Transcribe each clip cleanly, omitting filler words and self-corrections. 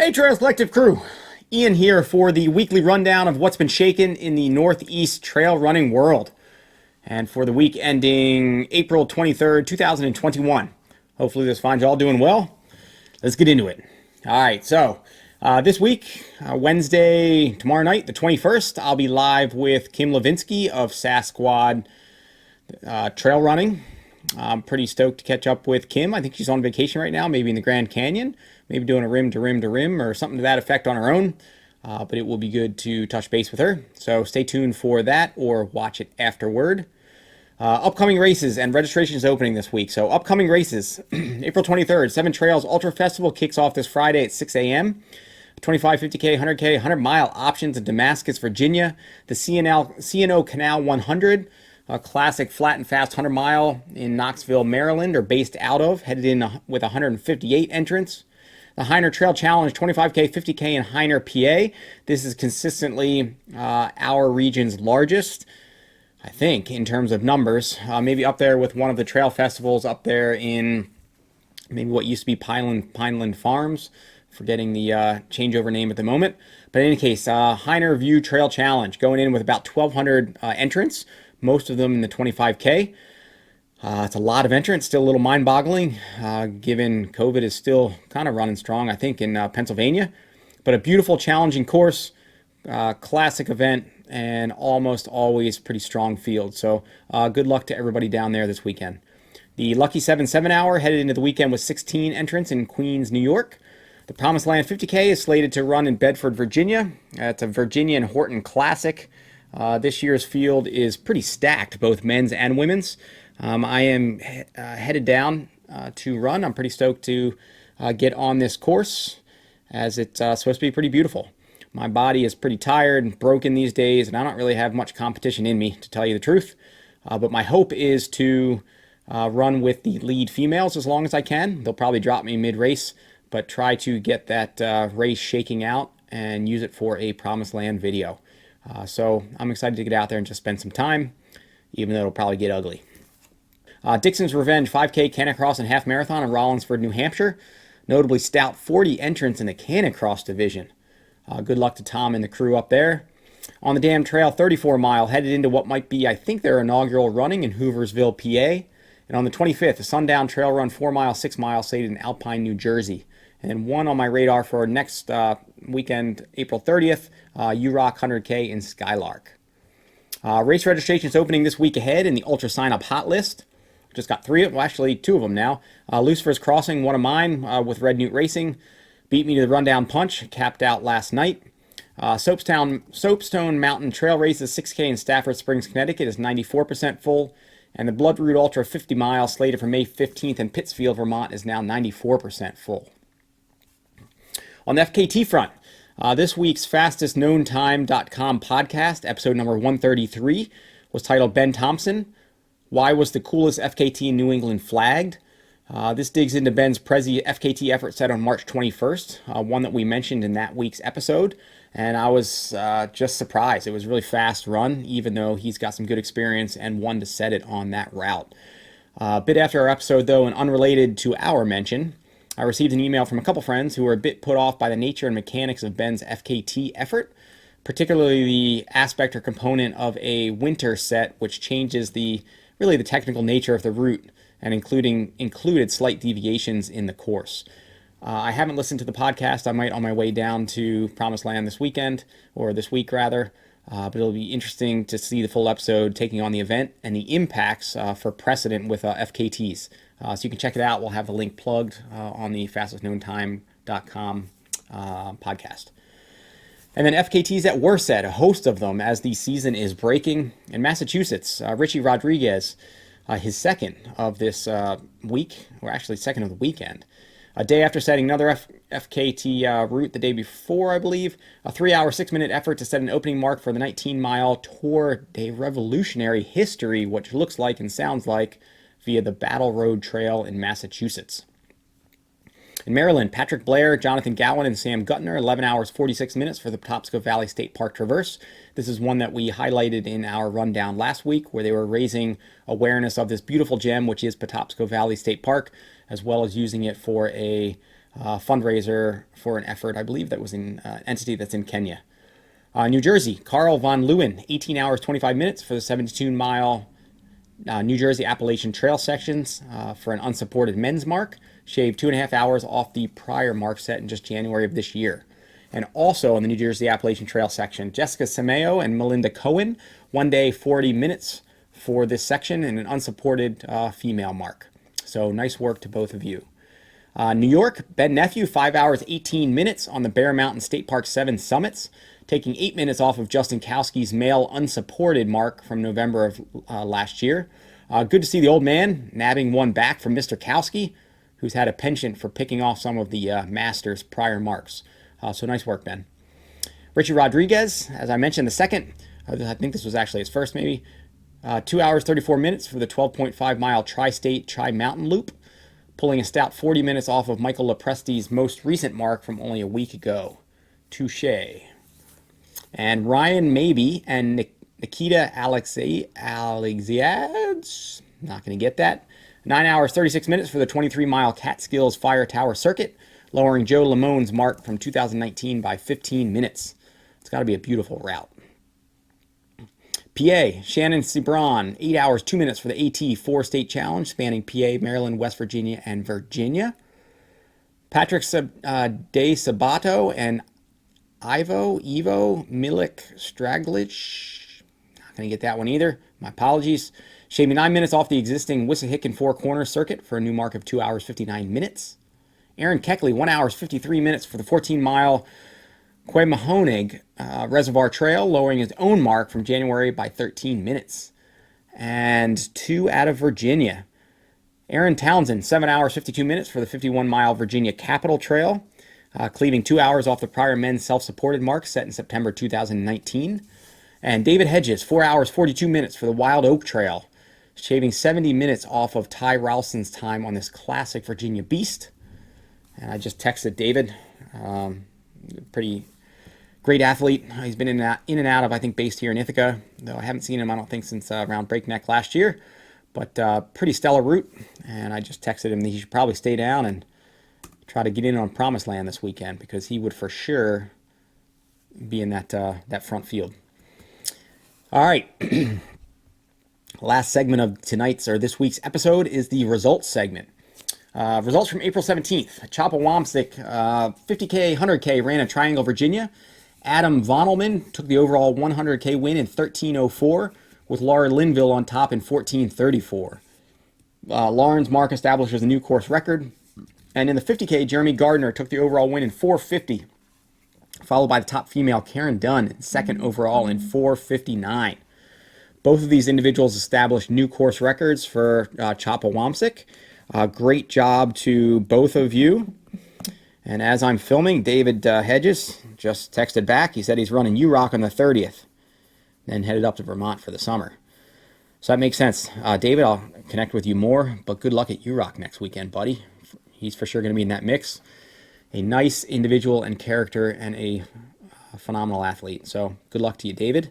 Hey Trails Collective crew, Ian here for the weekly rundown of what's been shaken in the Northeast trail running world. And for the week ending April 23rd, 2021. Hopefully this finds you all doing well. Let's get into it. Alright, so this week, Wednesday, tomorrow night, the 21st, I'll be live with Kim Levinsky of Sassquad Trail Running. I'm pretty stoked to catch up with Kim. I think she's on vacation right now, maybe in the Grand Canyon, maybe doing a rim to rim to rim or something to that effect on her own. But it will be good to touch base with her. So stay tuned for that or watch it afterward. Upcoming races and registrations opening this week. So upcoming races, April 23rd, 7 Trails Ultra Festival kicks off this Friday at 6 a.m. 25, 50K, 100K, 100-mile options in Damascus, Virginia. The CNO Canal 100. A classic flat and fast 100-mile in Knoxville, Maryland, are based out of, headed in with 158 entrants. The Heiner Trail Challenge, 25K, 50K in Heiner, PA. This is consistently our region's largest, I think, in terms of numbers. Maybe up there with one of the trail festivals up there in maybe what used to be Pineland Farms. Forgetting the changeover name at the moment. But in any case, Heiner Vue Trail Challenge, going in with about 1,200 entrants. Most of them in the 25K. It's a lot of entrants, still a little mind-boggling, given COVID is still kind of running strong, I think, in Pennsylvania. But a beautiful, challenging course, classic event, and almost always pretty strong field. So good luck to everybody down there this weekend. The Lucky 7 7-hour headed into the weekend with 16 entrants in Queens, New York. The Promised Land 50K is slated to run in Bedford, Virginia. It's a Virginia and Horton Classic. This year's field is pretty stacked, both men's and women's. I am headed down to run. I'm pretty stoked to get on this course, as it's supposed to be pretty beautiful. My body is pretty tired and broken these days, and I don't really have much competition in me, to tell you the truth. But my hope is to run with the lead females as long as I can. They'll probably drop me mid-race, but try to get that race shaking out and use it for a Promised Land video. So I'm excited to get out there and just spend some time, even though it'll probably get ugly. Dixon's Revenge 5K Canicross and Half Marathon in Rollinsford, New Hampshire. Notably stout 40 entrants in the Canicross division. Good luck to Tom and the crew up there. On the Dam Trail 34-mile, headed into what might be, I think, their inaugural running in Hooversville, PA. And on the 25th, a Sundown Trail Run 4-mile, 6-mile slated in Alpine, New Jersey. And one on my radar for next weekend, April 30th, URock 100K in Skylark. Race registrations opening this week ahead in the UltraSignUp Hotlist. Just got 2 of them now. Lucifer's Crossing, one of mine with Red Newt Racing. Beat me to the rundown punch, capped out last night. Soapstone Mountain Trail Races 6K in Stafford Springs, Connecticut is 94% full. And the Bloodroot Ultra 50 mile slated for May 15th in Pittsfield, Vermont is now 94% full. On the FKT front, this week's fastestknowntime.com podcast, episode number 133, was titled Ben Thompson, Why Was the Coolest FKT in New England Flagged? This digs into Ben's Prezi FKT effort set on March 21st, one that we mentioned in that week's episode, and I was just surprised. It was a really fast run, even though he's got some good experience and one to set it on that route. A bit after our episode, though, and unrelated to our mention, I received an email from a couple friends who were a bit put off by the nature and mechanics of Ben's FKT effort, particularly the aspect or component of a winter set, which changes really the technical nature of the route and included slight deviations in the course. I haven't listened to the podcast. I might on my way down to Promised Land this weekend, or this week rather, but it'll be interesting to see the full episode taking on the event and the impacts for precedent with FKTs. So you can check it out. We'll have the link plugged on the fastestknowntime.com podcast. And then FKTs at Worset, a host of them as the season is breaking. In Massachusetts, Richie Rodriguez, his second of this week, or actually second of the weekend. A day after setting another FKT route the day before, I believe, a 3-hour, 6-minute effort to set an opening mark for the 19-mile Tour de Revolutionary History, which looks like and sounds like, via the Battle Road Trail in Massachusetts. In Maryland, Patrick Blair, Jonathan Gowan, and Sam Gutner, 11 hours, 46 minutes for the Patapsco Valley State Park Traverse. This is one that we highlighted in our rundown last week, where they were raising awareness of this beautiful gem, which is Patapsco Valley State Park, as well as using it for a fundraiser for an effort, I believe that was in an entity that's in Kenya. New Jersey, Carl Vonallmen, 18 hours, 25 minutes for the 72-mile New Jersey Appalachian Trail sections for an unsupported men's mark. Shaved 2.5 hours off the prior mark set in just January of this year. And also on the New Jersey Appalachian Trail section, Jessica Sameo and Melinda Cohen, 1 day, 40 minutes for this section and an unsupported female mark. So nice work to both of you. New York, Ben Nephew, 5 hours, 18 minutes on the Bear Mountain State Park 7 summits, taking 8 minutes off of Justin Kowski's male unsupported mark from November of last year. Good to see the old man nabbing one back from Mr. Kowski, who's had a penchant for picking off some of the Masters' prior marks. So nice work, Ben. Richie Rodriguez, as I mentioned, the second, I think this was actually his first maybe, 2 hours, 34 minutes for the 12.5-mile Tri-State Tri-Mountain Loop, pulling a stout 40 minutes off of Michael Lepresti's most recent mark from only a week ago. Touche. And Ryan Mabey and Nikita Alexiades, not going to get that, 9 hours, 36 minutes for the 23-mile Catskills Fire Tower Circuit, lowering Joe Lamone's mark from 2019 by 15 minutes. It's got to be a beautiful route. PA, Shannon Sebron, 8 hours, 2 minutes for the AT 4-state challenge, spanning PA, Maryland, West Virginia, and Virginia. Patrick De Sabato and Ivo Milik Straglich, not going to get that one either. My apologies. Shaving 9 minutes off the existing Wissahickon Four Corners circuit for a new mark of 2 hours, 59 minutes. Aaron Keckley, 1 hours, 53 minutes for the 14-mile Quemahonig Reservoir Trail, lowering his own mark from January by 13 minutes. And 2 out of Virginia. Aaron Townsend, 7 hours, 52 minutes for the 51-mile Virginia Capitol Trail, cleaving 2 hours off the prior men's self-supported mark set in September 2019. And David Hedges, 4 hours, 42 minutes for the Wild Oak Trail, shaving 70 minutes off of Ty Ralston's time on this classic Virginia beast. And I just texted David. Pretty great athlete. He's been in and out of, I think, based here in Ithaca, though I haven't seen him, I don't think, since around Breakneck last year. But pretty stellar route. And I just texted him that he should probably stay down and try to get in on Promised Land this weekend, because he would for sure be in that front field. All right. Last segment of tonight's or this week's episode is the results segment. Results from April 17th. Chompawamsic, 50K, 100K, ran in Triangle, Virginia. Adam Vonallmen took the overall 100K win in 13:04, with Laura Linville on top in 14:34. Lauren's mark establishes a new course record. And in the 50K, Jeremy Gardner took the overall win in 4:50, followed by the top female Karen Dunn in second overall in 4:59. Both of these individuals established new course records for Chompawamsic. Great job to both of you. And as I'm filming, David Hedges just texted back. He said he's running UROC on the 30th, then headed up to Vermont for the summer. So that makes sense. David, I'll connect with you more, but good luck at UROC next weekend, buddy. He's for sure going to be in that mix. A nice individual and character and a phenomenal athlete. So good luck to you, David.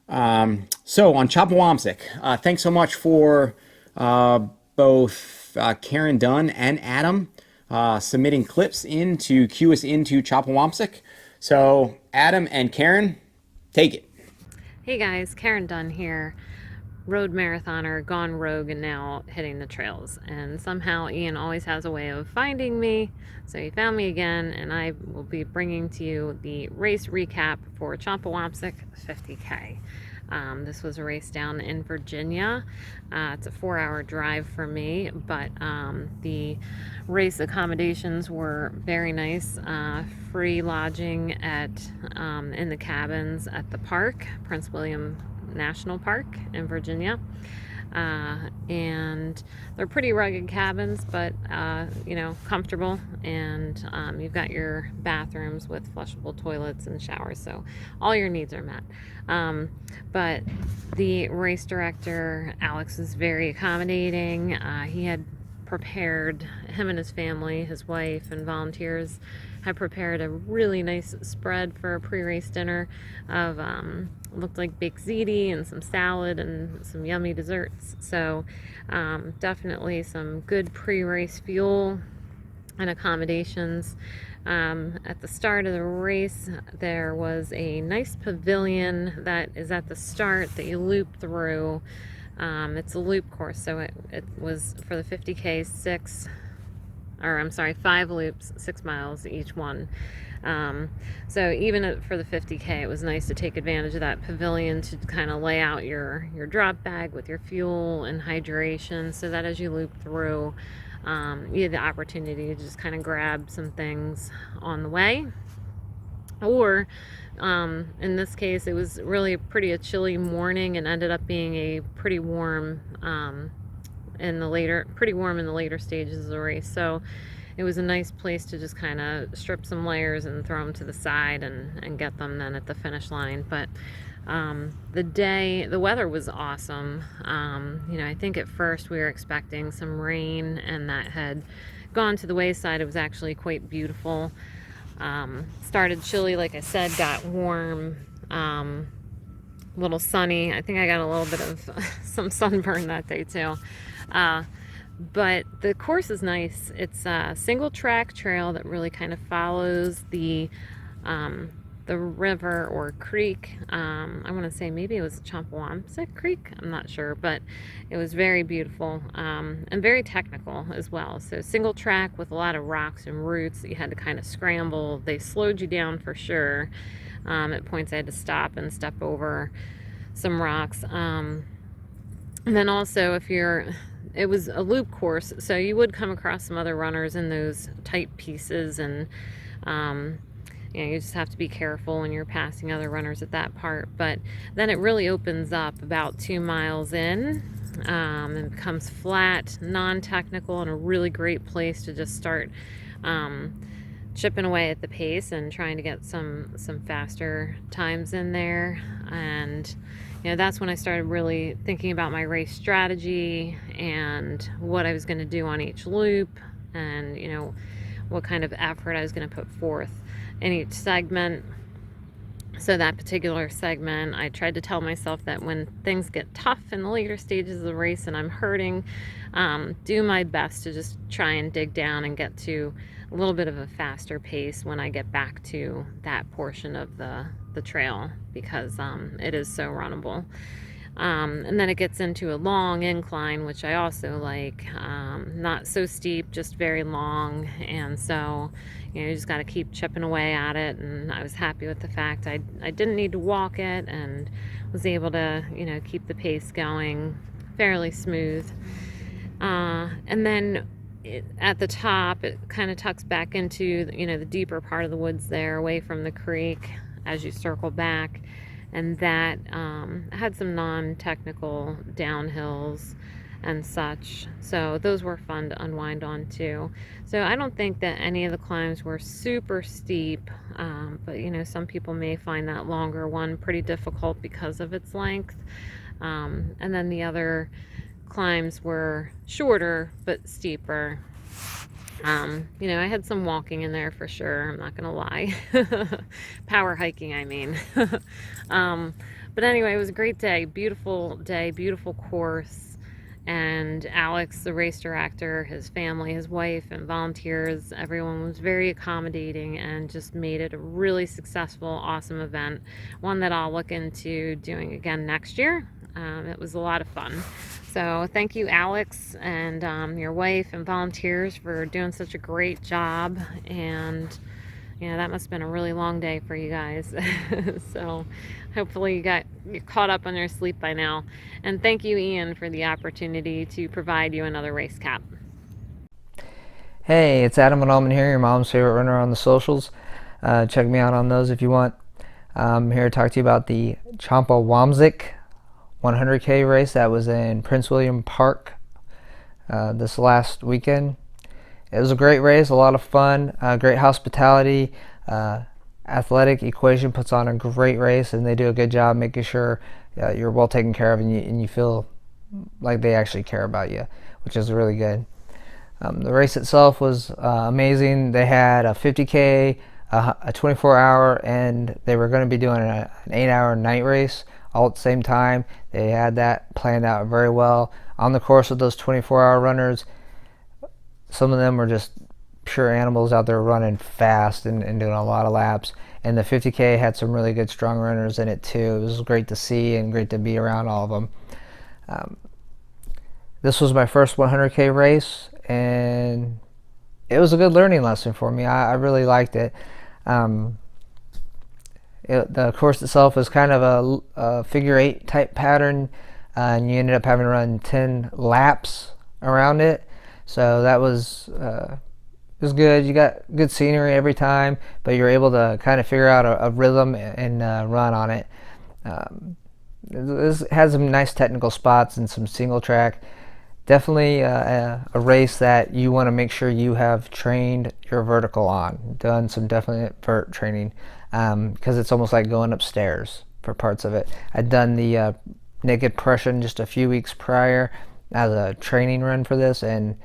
So on Chompawamsic, thanks so much for both Karen Dunn and Adam submitting clips in to cue us into Chompawamsic. So Adam and Karen, take it. Hey guys, Karen Dunn here. Road marathoner, gone rogue, and now hitting the trails. And somehow Ian always has a way of finding me. So he found me again, and I will be bringing to you the race recap for Chompawamsic 50K. This was a race down in Virginia. It's a 4-hour drive for me, but the race accommodations were very nice. Free lodging at in the cabins at the park, Prince William National Park in Virginia. And they're pretty rugged cabins, but comfortable, and you've got your bathrooms with flushable toilets and showers, so all your needs are met. But the race director, Alex, is very accommodating. He had prepared, him and his family, his wife and volunteers had prepared a really nice spread for a pre-race dinner of looked like baked ziti and some salad and some yummy desserts. So definitely some good pre-race fuel. and accommodations. At the start of the race, there was a nice pavilion that is at the start that you loop through. It's a loop course, so it was for the 50K, 5 loops, 6 miles each one. So even for the 50K, it was nice to take advantage of that pavilion to kind of lay out your drop bag with your fuel and hydration, so that as you loop through, you had the opportunity to just kind of grab some things on the way. Or in this case, it was really a chilly morning and ended up being a pretty warm in the later stages of the race. So it was a nice place to just kind of strip some layers and throw them to the side and get them then at the finish line. But the weather was awesome. I think at first we were expecting some rain, and that had gone to the wayside. It was actually quite beautiful. Started chilly, like I said, got warm, a little sunny. I think I got a little bit of some sunburn that day too. But the course is nice. It's a single track trail that really kind of follows the river or creek. I want to say maybe it was Chompawamsic Creek. I'm not sure, but it was very beautiful and very technical as well. So single track with a lot of rocks and roots that you had to kind of scramble. They slowed you down for sure. At points I had to stop and step over some rocks. And then also it was a loop course, so you would come across some other runners in those tight pieces, and you just have to be careful when you're passing other runners at that part. But then it really opens up about 2 miles in, and becomes flat, non-technical, and a really great place to just start chipping away at the pace and trying to get some faster times in there. And that's when I started really thinking about my race strategy and what I was going to do on each loop, and what kind of effort I was going to put forth in each segment. So that particular segment, I tried to tell myself that when things get tough in the later stages of the race and I'm hurting, do my best to just try and dig down and get to a little bit of a faster pace when I get back to that portion of the trail, because it is so runnable. And then it gets into a long incline, which I also like. Not so steep, just very long. And so, you just got to keep chipping away at it. And I was happy with the fact I didn't need to walk it, and was able to, keep the pace going fairly smooth. And then at the top, it kind of tucks back into, the deeper part of the woods there, away from the creek as you circle back. And that had some non-technical downhills and such. So those were fun to unwind on too. So I don't think that any of the climbs were super steep, but some people may find that longer one pretty difficult because of its length. And then the other climbs were shorter but steeper. I had some walking in there for sure, I'm not gonna lie. Power hiking, I mean. But anyway, it was a great day, beautiful course. And Alex, the race director, his family, his wife, and volunteers, everyone was very accommodating and just made it a really successful, awesome event. One that I'll look into doing again next year. It was a lot of fun. So thank you, Alex, and your wife and volunteers for doing such a great job. And that must have been a really long day for you guys. So hopefully you caught up on your sleep by now. And thank you, Ian, for the opportunity to provide you another race cap. Hey, it's Adam Vonallmen here, your mom's favorite runner on the socials. Check me out on those if you want. I'm here to talk to you about the Chompawamsic 100K race that was in Prince William Park this last weekend. It was a great race, a lot of fun, great hospitality. Athletic Equation puts on a great race, and they do a good job making sure you're well taken care of, and you feel like they actually care about you, which is really good. The race itself was amazing. They had a 50K, a 24-hour, and they were going to be doing an 8-hour night race all at the same time. They had that planned out very well. On the course of those 24-hour runners, some of them were just pure animals out there running fast and doing a lot of laps. And the 50K had some really good strong runners in it too. It was great to see and great to be around all of them. This was my first 100K race, and it was a good learning lesson for me. I really liked it. The course itself was kind of a figure 8 type pattern, and you ended up having to run 10 laps around it. So that was good. You got good scenery every time, but you're able to kind of figure out a rhythm and run on it. It has some nice technical spots and some single track. Definitely a race that you want to make sure you have trained your vertical on, done some definite vert training, because it's almost like going upstairs for parts of it. I'd done the naked Prussian just a few weeks prior as a training run for this, and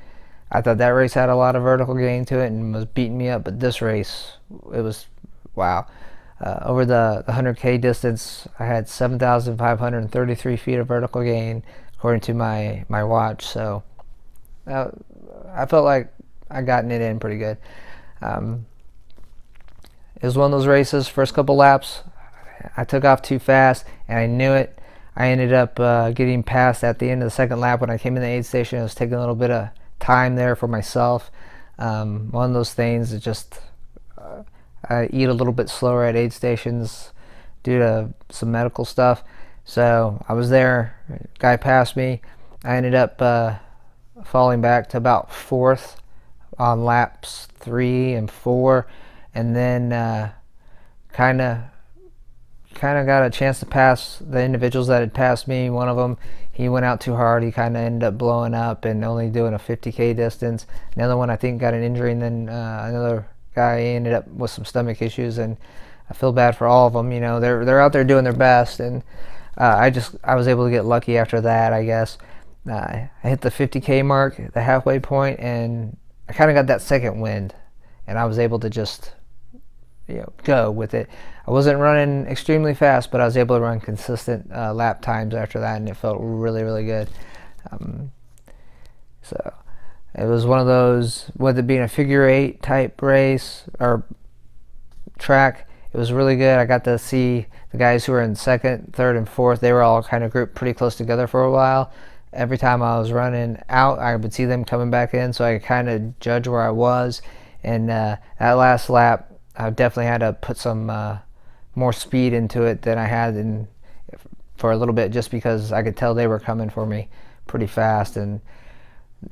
I thought that race had a lot of vertical gain to it and was beating me up, but this race, it was wow. Over the 100K distance, I had 7,533 feet of vertical gain according to my watch, so I felt like I gotten it in pretty good. It was one of those races, first couple laps, I took off too fast, and I knew it. I ended up getting past at the end of the second lap when I came in the aid station. I was taking a little bit of time there for myself. One of those things is just I eat a little bit slower at aid stations due to some medical stuff. So I was there, guy passed me. I ended up falling back to about 4th on laps 3 and 4, and then kind of got a chance to pass the individuals that had passed me. One of them, he went out too hard. He kind of ended up blowing up and only doing a 50K distance. Another one, I think, got an injury, and then another guy ended up with some stomach issues. And I feel bad for all of them. You know, they're out there doing their best, and I was able to get lucky after that, I guess. I hit the 50K mark, the halfway point, and I kind of got that second wind, and I was able to just go with it. I wasn't running extremely fast, but I was able to run consistent lap times after that, and it felt really, really good. So it was one of those, with it being a figure 8 type race or track, it was really good. I got to see the guys who were in 2nd, 3rd, and 4th. They were all kind of grouped pretty close together for a while. Every time I was running out, I would see them coming back in, so I could kind of judge where I was. And that last lap, I definitely had to put some more speed into it than I had for a little bit, just because I could tell they were coming for me pretty fast. And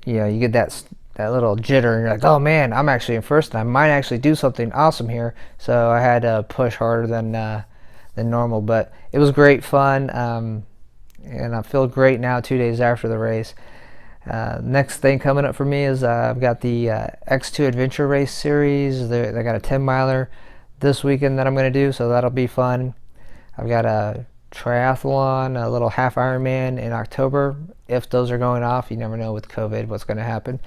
you get that little jitter, and you're like, oh man, I'm actually in first, and I might actually do something awesome here. So I had to push harder than normal, but it was great fun, and I feel great now 2 days after the race. Next thing coming up for me is I've got the X2 Adventure Race Series. They got a 10 miler this weekend that I'm going to do, so that'll be fun. I've got a triathlon, a little half Ironman in October. If those are going off, you never know with COVID what's going to happen.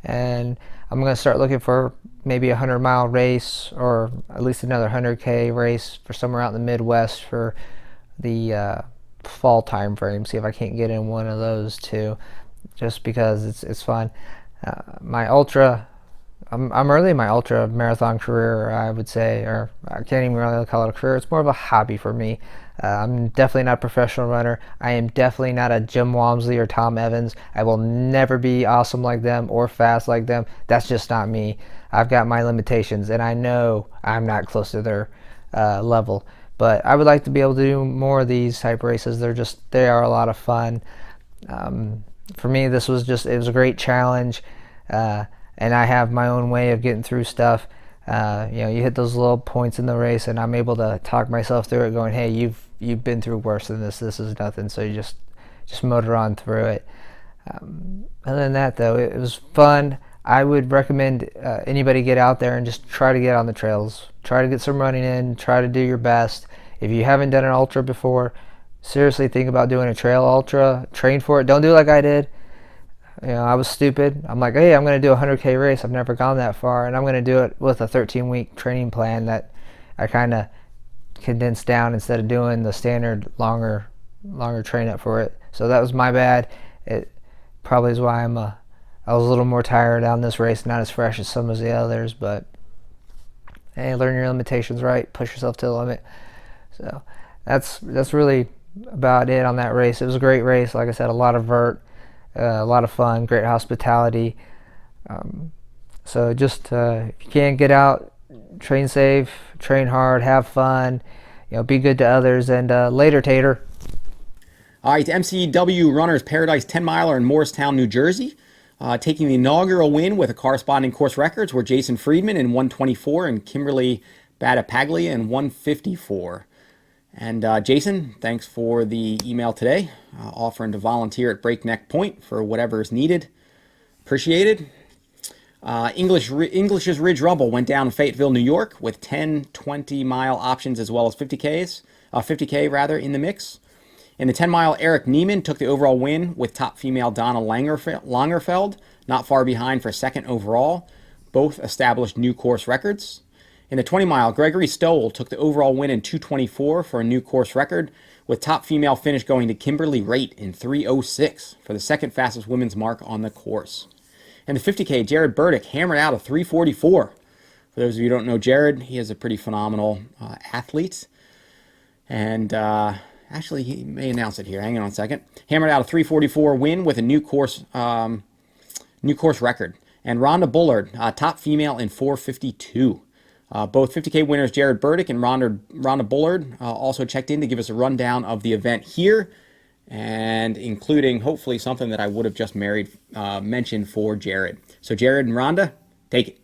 And I'm going to start looking for maybe a 100-mile race, or at least another 100K race for somewhere out in the Midwest for the fall time frame. See if I can't get in one of those too, just because it's fun. I'm early in my ultra marathon career, I would say, or I can't even really call it a career. It's more of a hobby for me. I'm definitely not a professional runner. I am definitely not a Jim Walmsley or Tom Evans. I will never be awesome like them or fast like them. That's just not me. I've got my limitations, and I know I'm not close to their level. But I would like to be able to do more of these type races. They are a lot of fun. For me, it was a great challenge, and I have my own way of getting through stuff. You hit those little points in the race, and I'm able to talk myself through it, going, "Hey, you've been through worse than this. This is nothing." So you just motor on through it. Other than that, though, it was fun. I would recommend anybody get out there and just try to get on the trails. Try to get some running in. Try to do your best. If you haven't done an ultra before, seriously think about doing a trail ultra. Train for it. Don't do like I did. I was stupid. I'm like, hey, I'm going to do a 100K race. I've never gone that far, and I'm going to do it with a 13-week training plan that I kind of condensed down instead of doing the standard longer train up for it. So that was my bad. It probably is why I'm a I was a little more tired on this race, not as fresh as some of the others, but hey, learn your limitations, right? Push yourself to the limit. So that's really about it on that race. It was a great race. Like I said, a lot of vert, a lot of fun, great hospitality. So just if you can, get out, train safe, train hard, have fun, be good to others, and later, Tater. All right, MCW Runners Paradise 10 miler in Morristown, New Jersey. Taking the inaugural win with a corresponding course records were Jason Friedman in 124 and Kimberly Batapaglia in 154. And Jason, thanks for the email today, offering to volunteer at Breakneck Point for whatever is needed. Appreciated. English's Ridge Rumble went down in Fayetteville, New York, with 10 20-mile options as well as 50K rather in the mix. In the 10-mile, Eric Neiman took the overall win with top female Donna Langerfeld, not far behind for second overall. Both established new course records. In the 20-mile, Gregory Stoll took the overall win in 2:24 for a new course record, with top female finish going to Kimberly Raitt in 3:06 for the second fastest women's mark on the course. In the 50K, Jared Burdick hammered out a 3:44. For those of you who don't know Jared, he is a pretty phenomenal athlete. And actually, he may announce it here. Hang on a second. Hammered out a 3:44 win with a new course record. And Rhonda Bullard, top female in 4:52. Both 50K winners Jared Burdick and Rhonda Bullard also checked in to give us a rundown of the event here, and including hopefully something that I would have just mentioned for Jared. So Jared and Rhonda, take it.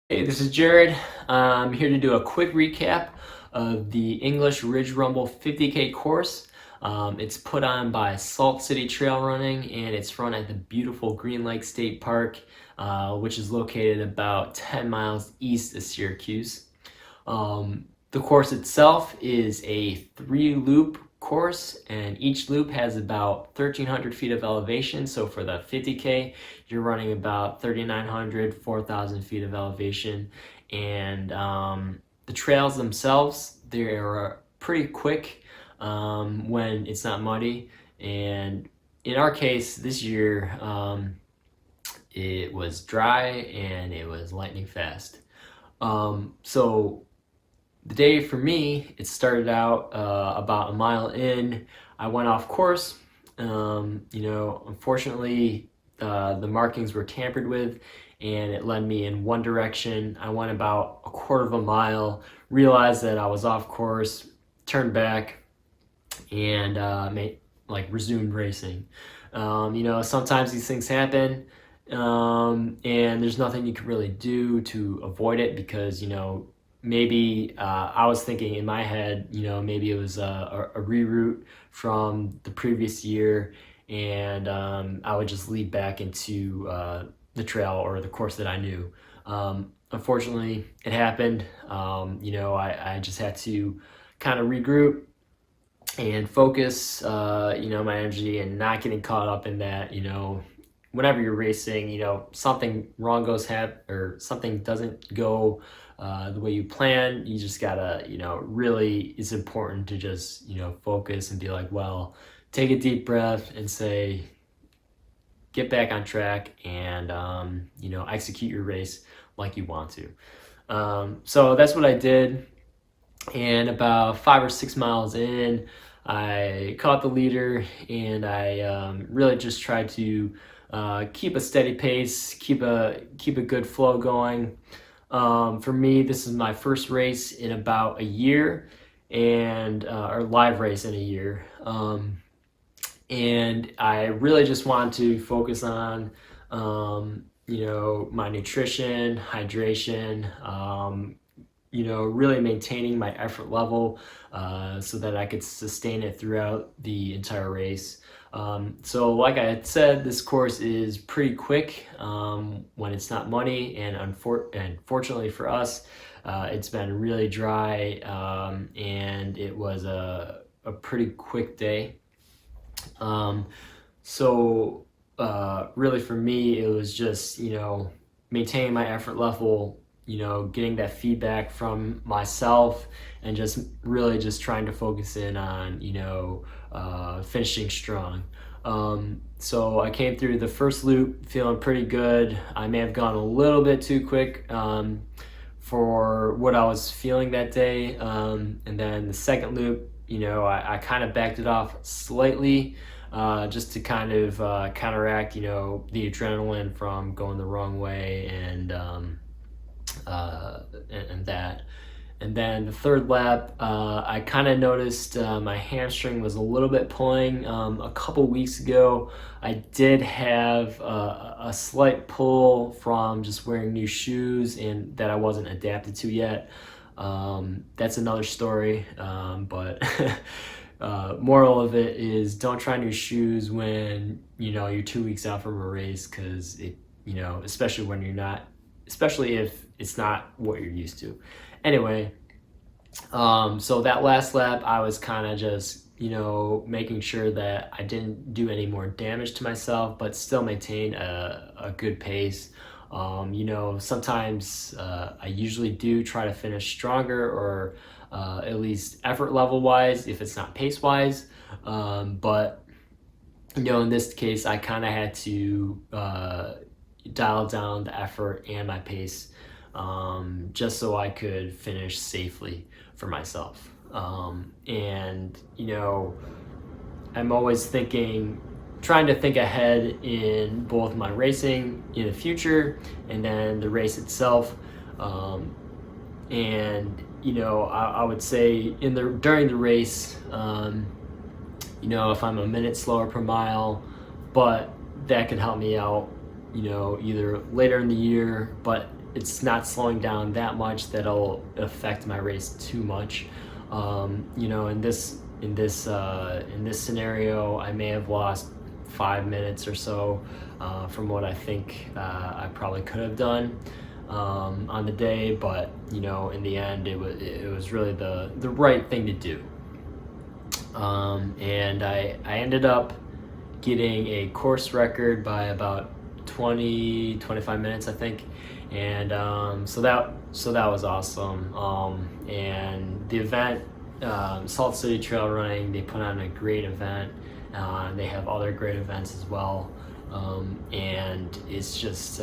Hey, this is Jared. I'm here to do a quick recap of the English Ridge Rumble 50K course. It's put on by Salt City Trail Running, and it's run at the beautiful Green Lake State Park, which is located about 10 miles east of Syracuse. The course itself is a 3-loop course, and each loop has about 1,300 feet of elevation. So for the 50K, you're running about 3,900, 4,000 feet of elevation. And the trails themselves, they're pretty quick when it's not muddy. And in our case this year, it was dry and it was lightning fast. So the day for me, it started out about a mile in. I went off course. Unfortunately, the markings were tampered with, and it led me in one direction. I went about a quarter of a mile, realized that I was off course, turned back, and resumed racing. Sometimes these things happen, and there's nothing you can really do to avoid it, because maybe I was thinking in my head, maybe it was a reroute from the previous year, and I would just lead back into the trail or the course that I knew. Unfortunately, it happened. I just had to kind of regroup and focus, my energy, and not getting caught up in that, whenever you're racing, something wrong or something doesn't go the way you plan. You just gotta, really, it's important to just, focus and be like, well, take a deep breath and say, get back on track, and, execute your race like you want to. So that's what I did. And about 5 or 6 miles in, I caught the leader, and I really just tried to keep a steady pace, keep a good flow going. For me, this is my first race in about a year, and or live race in a year. And I really just want to focus on, my nutrition, hydration, really maintaining my effort level so that I could sustain it throughout the entire race. So like I had said, this course is pretty quick when it's not muddy, and unfortunately for us, it's been really dry, and it was a pretty quick day. So really for me, it was just, maintaining my effort level, getting that feedback from myself, and just really just trying to focus in on, finishing strong. So I came through the first loop feeling pretty good. I may have gone a little bit too quick for what I was feeling that day. And then the second loop, I kind of backed it off slightly just to kind of counteract, the adrenaline from going the wrong way and that. And then the third lap, I kind of noticed my hamstring was a little bit pulling. A couple weeks ago, I did have a slight pull from just wearing new shoes and that I wasn't adapted to yet. That's another story, but moral of it is don't try new shoes when you're 2 weeks out from a race, because especially if it's not what you're used to. Anyway, so that last lap, I was kind of just, making sure that I didn't do any more damage to myself, but still maintain a good pace. Sometimes I usually do try to finish stronger, or at least effort level wise, if it's not pace wise. But, in this case, I kind of had to dial down the effort and my pace just so I could finish safely for myself. And I'm always trying to think ahead in both my racing in the future and then the race itself. And I would say during the race, if I'm a minute slower per mile, but that could help me out, either later in the year, but it's not slowing down that much that'll affect my race too much. In this scenario, I may have lost 5 minutes or so from what I think I probably could have done on the day, but in the end, it was really the right thing to do. And I ended up getting a course record by about 25 minutes, I think. And so that was awesome. And the event, Salt City Trail Running, they put on a great event. They have other great events as well. And it's just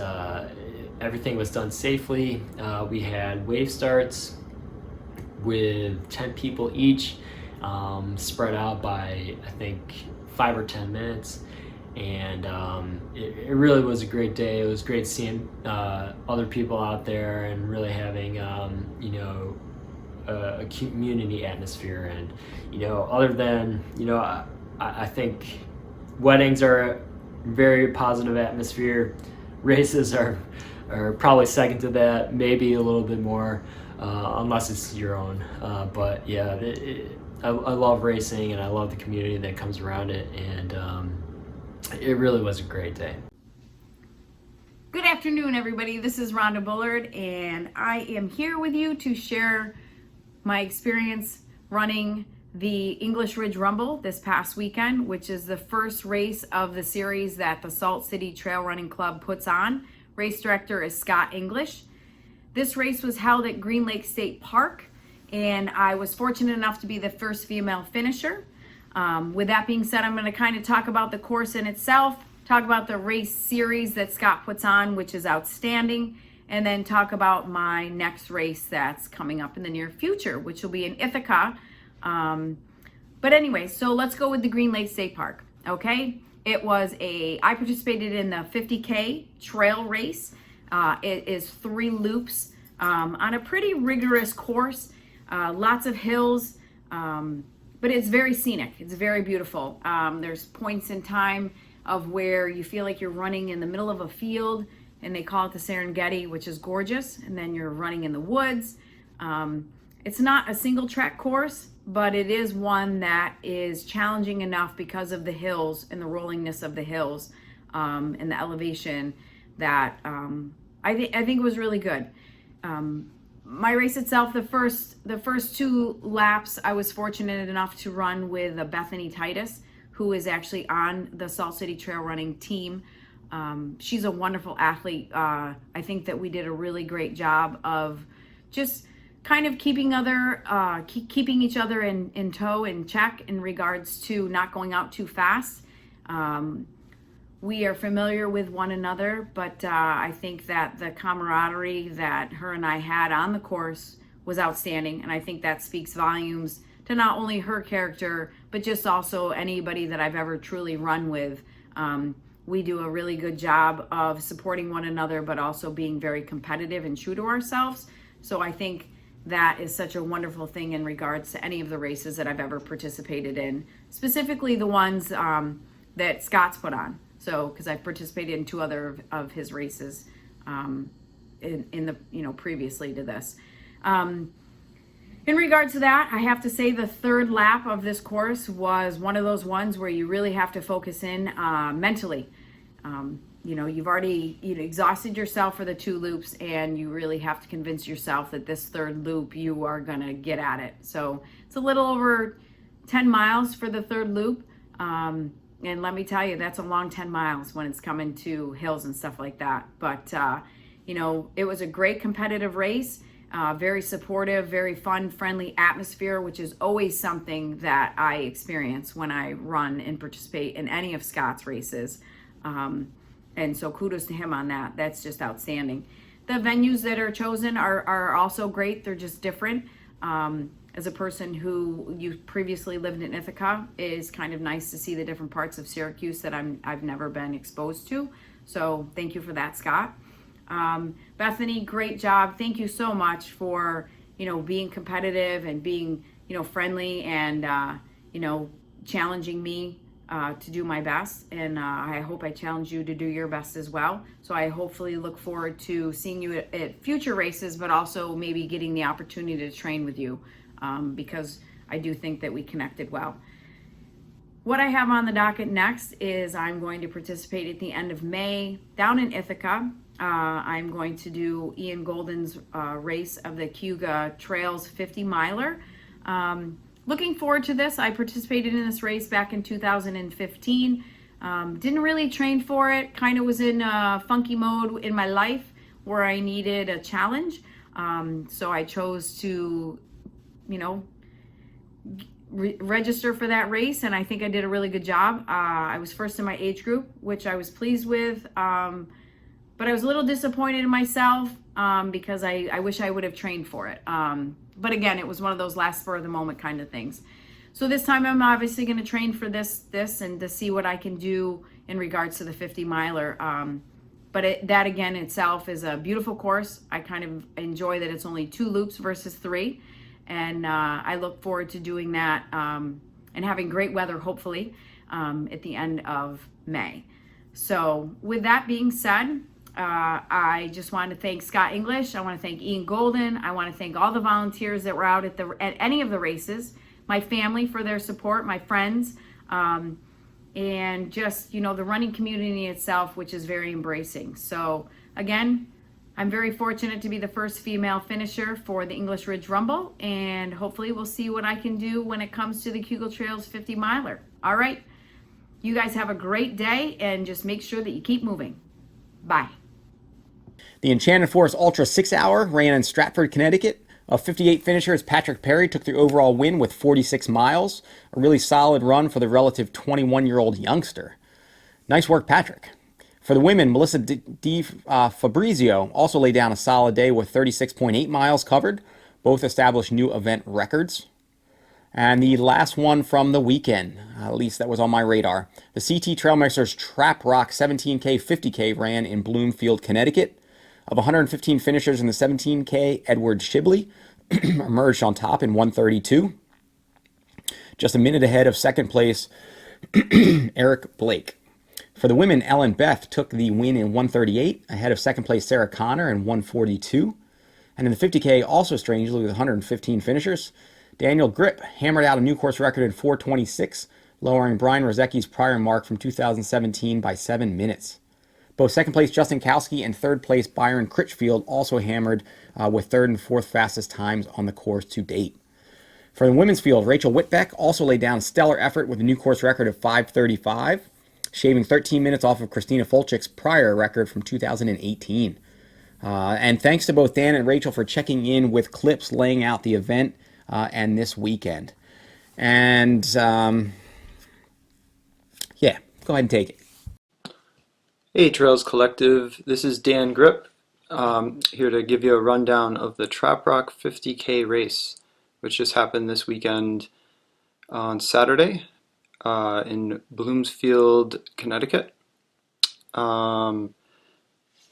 everything was done safely. We had wave starts with 10 people each, spread out by I think 5 or 10 minutes. And it really was a great day. It was great seeing other people out there and really having a community atmosphere. And other than I think weddings are a very positive atmosphere. Races are probably second to that, maybe a little bit more, unless it's your own. But yeah, I love racing, and I love the community that comes around it, and it really was a great day. Good afternoon, everybody. This is Rhonda Bullard, and I am here with you to share my experience running the English Ridge Rumble this past weekend, which is the first race of the series that the Salt City Trail Running Club puts on. Race director is Scott English. This race was held at Green Lake State Park, and I was fortunate enough to be the first female finisher. With that being said, I'm going to kind of talk about the course in itself, talk about the race series that Scott puts on, which is outstanding, and then talk about my next race that's coming up in the near future, which will be in Ithaca. But anyway, so let's go with the Green Lake State Park, okay? I participated in the 50K trail race. It is 3 loops on a pretty rigorous course, lots of hills, but it's very scenic. It's very beautiful. There's points in time of where you feel like you're running in the middle of a field, and they call it the Serengeti, which is gorgeous, and then you're running in the woods. It's not a single track course, but it is one that is challenging enough because of the hills and the rollingness of the hills and the elevation that I think it was really good. My race itself, the first 2 laps, I was fortunate enough to run with Bethany Titus, who is actually on the Salt City Trail Running team. She's a wonderful athlete. I think that we did a really great job of just kind of keeping each other in tow and check in regards to not going out too fast. We are familiar with one another, but I think that the camaraderie that her and I had on the course was outstanding. And I think that speaks volumes to not only her character, but just also anybody that I've ever truly run with. We do a really good job of supporting one another, but also being very competitive and true to ourselves. So I think that is such a wonderful thing in regards to any of the races that I've ever participated in, specifically the ones that Scott's put on. So, because I've participated in 2 other of his races in the, previously to this. In regards to that, I have to say the 3rd lap of this course was one of those ones where you really have to focus in mentally. You've already exhausted yourself for the 2 loops, and you really have to convince yourself that this 3rd loop you are gonna get at it. So it's a little over 10 miles for the 3rd loop. And let me tell you, that's a long 10 miles when it's coming to hills and stuff like that. But, it was a great competitive race, very supportive, very fun, friendly atmosphere, which is always something that I experience when I run and participate in any of Scott's races. And so kudos to him on that. That's just outstanding. The venues that are chosen are also great. They're just different. As a person who you previously lived in Ithaca, is kind of nice to see the different parts of Syracuse that I've never been exposed to. So thank you for that, Scott. Bethany, great job. Thank you so much for, being competitive and being, friendly and, challenging me to do my best. And I hope I challenge you to do your best as well. So I hopefully look forward to seeing you at future races, but also maybe getting the opportunity to train with you. Because I do think that we connected well. What I have on the docket next is I'm going to participate at the end of May down in Ithaca. I'm going to do Ian Golden's race of the Kuga Trails 50 miler. Looking forward to this. I participated in this race back in 2015. Didn't really train for it. Kind of was in a funky mode in my life where I needed a challenge. So I chose to register for that race, and I think I did a really good job. I was first in my age group, which I was pleased with, but I was a little disappointed in myself because I wish I would have trained for it. But again, it was one of those last spur of the moment kind of things. So this time I'm obviously going to train for this and to see what I can do in regards to the 50 miler. But that again itself is a beautiful course. I kind of enjoy that it's only 2 loops versus 3. And I look forward to doing that and having great weather, hopefully, at the end of May. So with that being said, I just want to thank Scott English. I want to thank Ian Golden. I want to thank all the volunteers that were out at any of the races, my family for their support, my friends, and just, the running community itself, which is very embracing. So again, I'm very fortunate to be the first female finisher for the English Ridge Rumble, and hopefully we'll see what I can do when it comes to the Kuga Trails 50 miler. All right, you guys have a great day, and just make sure that you keep moving. Bye. The Enchanted Forest Ultra 6 Hour ran in Stratford, Connecticut. Of 58 finishers, Patrick Perry took the overall win with 46 miles. A really solid run for the relative 21-year-old youngster. Nice work, Patrick. For the women, Melissa Fabrizio also laid down a solid day with 36.8 miles covered. Both established new event records. And the last one from the weekend, at least that was on my radar, the CT Trailmixers Traprock 17K 50K ran in Bloomfield, Connecticut. Of 115 finishers in the 17K, Edward Shibley emerged on top in 1:32. Just a minute ahead of second place, Eric Blake. For the women, Ellen Beth took the win in 1:38, ahead of second place Sarah Connor in 1:42. And in the 50K, also strangely with 115 finishers, Daniel Grip hammered out a new course record in 4:26, lowering Brian Rozecki's prior mark from 2017 by 7 minutes. Both second place Justin Kowski and third place Byron Critchfield also hammered with third and fourth fastest times on the course to date. For the women's field, Rachael Whitbeck also laid down a stellar effort with a new course record of 5:35. Shaving 13 minutes off of Christina Folchik's prior record from 2018. And thanks to both Dan and Rachel for checking in with clips laying out the event and this weekend. And Go ahead and take it. Hey Trails Collective, this is Dan Grip, here to give you a rundown of the Traprock 50K race, which just happened this weekend on Saturday in Bloomsfield, Connecticut.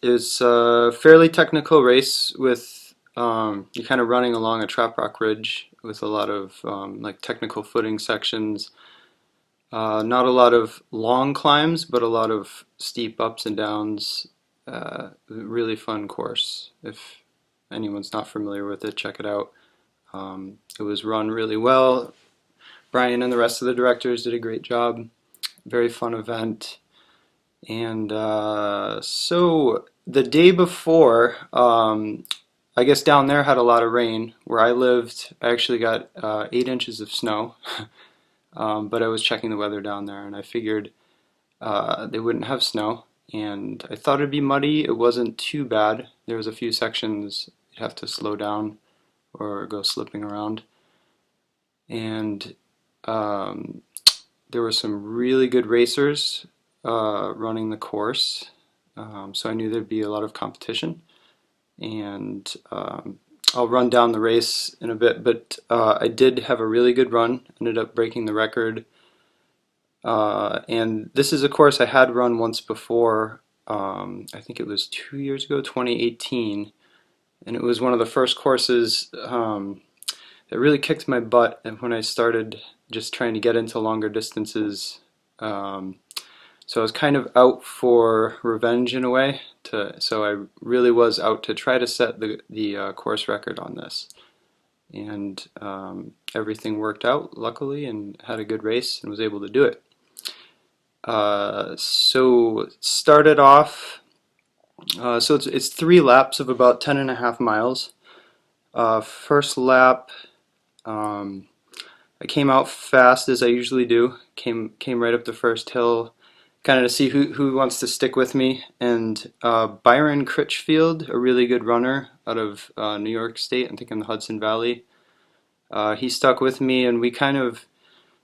It's a fairly technical race with you're kind of running along a Traprock ridge with a lot of like technical footing sections. Not a lot of long climbs, but a lot of steep ups and downs. Really fun course. If anyone's not familiar with it, check it out. It was run really well. Brian and the rest of the directors did a great job. Very fun event. And so the day before, I guess down there had a lot of rain. Where I lived, I actually got 8 inches of snow. But I was checking the weather down there, and I figured they wouldn't have snow, and I thought it'd be muddy. It wasn't too bad. There was a few sections you'd have to slow down or go slipping around, and there were some really good racers running the course, so I knew there'd be a lot of competition, and I'll run down the race in a bit, but I did have a really good run, ended up breaking the record. And this is a course I had run once before, I think it was 2 years ago, 2018, and it was one of the first courses that really kicked my butt when I started just trying to get into longer distances. So I was kind of out for revenge in a way, so I really was out to try to set the course record on this. And everything worked out, luckily, and had a good race and was able to do it. So started off, so it's 3 laps of about 10.5 miles. First lap, I came out fast as I usually do. Came right up the first hill, kind of to see who wants to stick with me. And Byron Critchfield, a really good runner out of New York State, I think in the Hudson Valley, he stuck with me, and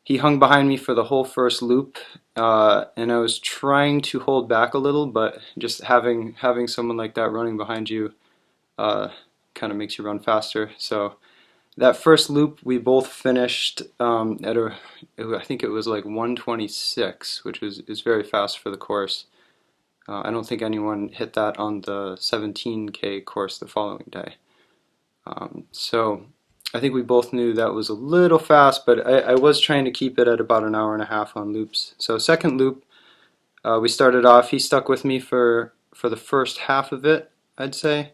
he hung behind me for the whole first loop, and I was trying to hold back a little, but just having someone like that running behind you kind of makes you run faster. So that first loop we both finished at I think it was like 1:26, which is very fast for the course. I don't think anyone hit that on the 17K course the following day. So I think we both knew that was a little fast, but I was trying to keep it at about an hour and a half on loops. So second loop, we started off, he stuck with me for the first half of it, I'd say.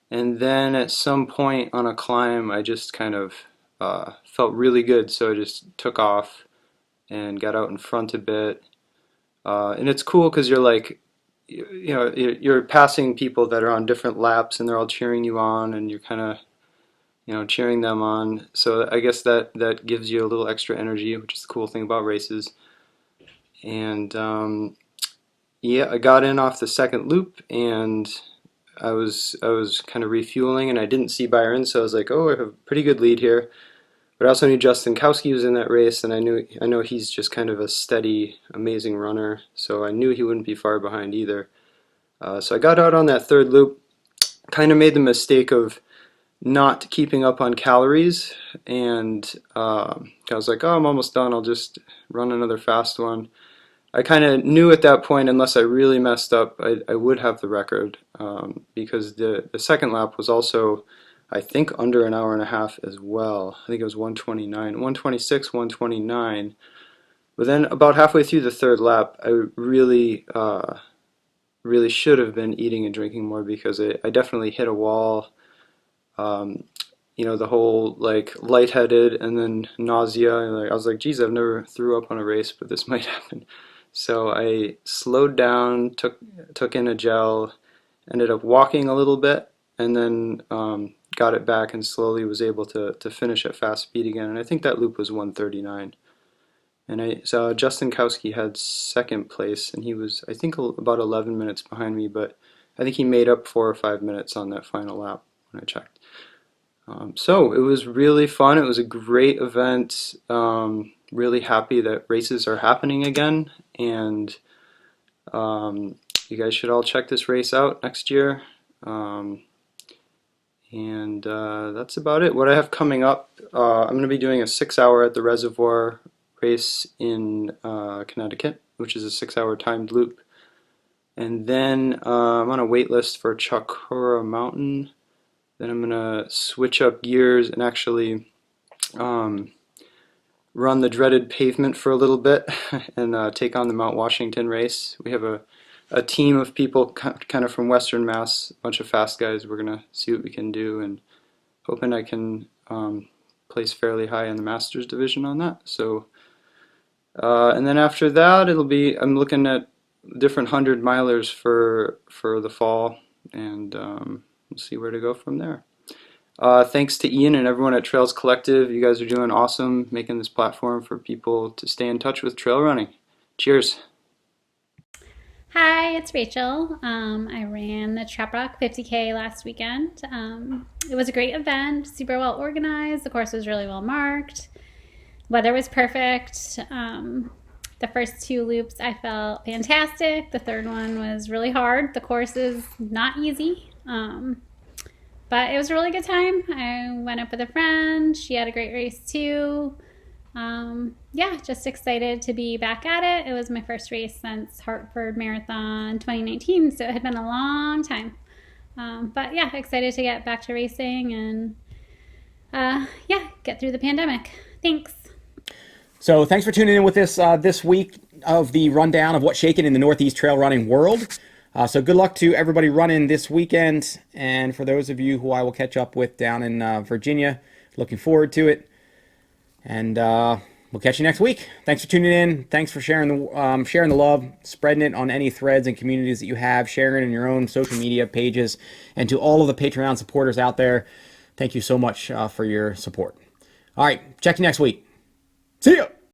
And then at some point on a climb, I just kind of felt really good, so I just took off and got out in front a bit. And it's cool because you're like, you're passing people that are on different laps, and they're all cheering you on, and you're kind of cheering them on. So I guess that gives you a little extra energy, which is the cool thing about races. And yeah, I got in off the second loop, and I was kind of refueling, and I didn't see Byron, so I was like, oh, I have a pretty good lead here. But I also knew Justin Kowski was in that race, and I know he's just kind of a steady, amazing runner, so I knew he wouldn't be far behind either. So I got out on that third loop, kind of made the mistake of not keeping up on calories, and I was like, oh, I'm almost done, I'll just run another fast one. I kind of knew at that point, unless I really messed up, I would have the record, because the second lap was also, I think, under an hour and a half as well. I think it was 1:29, 1:26, 1:29. But then about halfway through the third lap, I really should have been eating and drinking more, because I definitely hit a wall. The whole like lightheaded and then nausea, and I was like, geez, I've never threw up on a race, but this might happen. So I slowed down, took in a gel, ended up walking a little bit, and then got it back and slowly was able to finish at fast speed again. And I think that loop was 1:39. And I saw Justin Kowski had second place, and he was, I think, about 11 minutes behind me, but I think he made up 4 or 5 minutes on that final lap when I checked. So it was really fun. It was a great event. Really happy that races are happening again, and you guys should all check this race out next year. And that's about it. What I have coming up, I'm going to be doing a 6-hour at the Reservoir race in Connecticut, which is a 6-hour timed loop. And then I'm on a wait list for Chakora Mountain. Then I'm going to switch up gears and actually run the dreaded pavement for a little bit and take on the Mount Washington race. We have a team of people kind of from Western Mass, a bunch of fast guys. We're going to see what we can do, and hoping I can place fairly high in the Masters division on that. So, and then after that, I'm looking at different 100-milers for the fall, and we'll see where to go from there. Thanks to Ian and everyone at Trails Collective. You guys are doing awesome, making this platform for people to stay in touch with trail running. Cheers. Hi, it's Rachael. I ran the Traprock 50K last weekend. It was a great event, super well organized. The course was really well marked. Weather was perfect. The first 2 loops I felt fantastic. The third one was really hard. The course is not easy, but it was a really good time. I went up with a friend. She had a great race too. Yeah, just excited to be back at it. It was my first race since Hartford Marathon 2019, so it had been a long time. But yeah, excited to get back to racing and yeah, get through the pandemic. Thanks. So thanks for tuning in with us this week of the rundown of what's shaking in the Northeast trail running world. So good luck to everybody running this weekend. And for those of you who I will catch up with down in Virginia, looking forward to it. And we'll catch you next week. Thanks for tuning in. Thanks for sharing the love, spreading it on any threads and communities that you have, sharing it in your own social media pages. And to all of the Patreon supporters out there, thank you so much for your support. All right, check you next week. See ya!